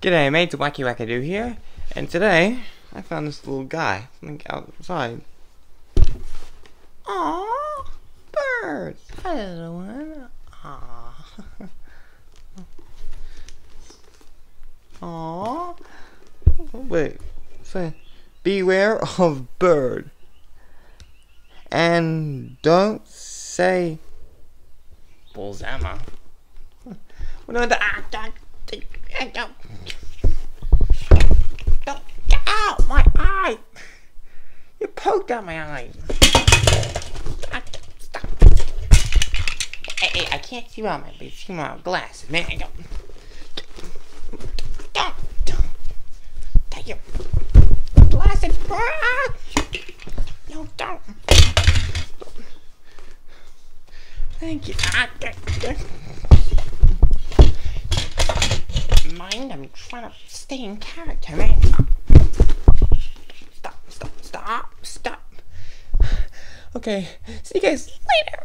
G'day mates, Wacky wackadoo here, and today I found this little guy outside. Aww, bird! Hi little one. Aww. Aww. Wait, say, beware of bird. And don't say Bolzama. Ow, my eye! You poked out my eye. Stop. Hey, I can't see out my glasses, man. Don't. Take your glasses. No, don't. Thank you. Mind, I'm trying to stay in character, man. Stop. Okay, see you guys later.